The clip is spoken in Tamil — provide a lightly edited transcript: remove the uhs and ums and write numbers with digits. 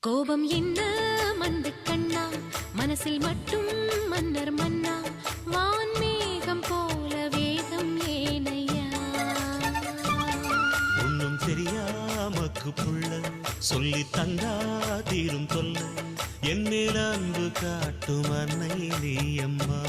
கோபம் என்ன மந்து கண்ணா, மனசில் மட்டும் மன்னர் மன்னா, வான்மேகம் போல வேகம் ஏனையா. ஒன்னும் தெரியாமக்கு புள்ள சொல்லி தந்தா தீரும் தொல்லை, என் மேல் அன்பு காட்டும் அன்னை நீ அம்மா.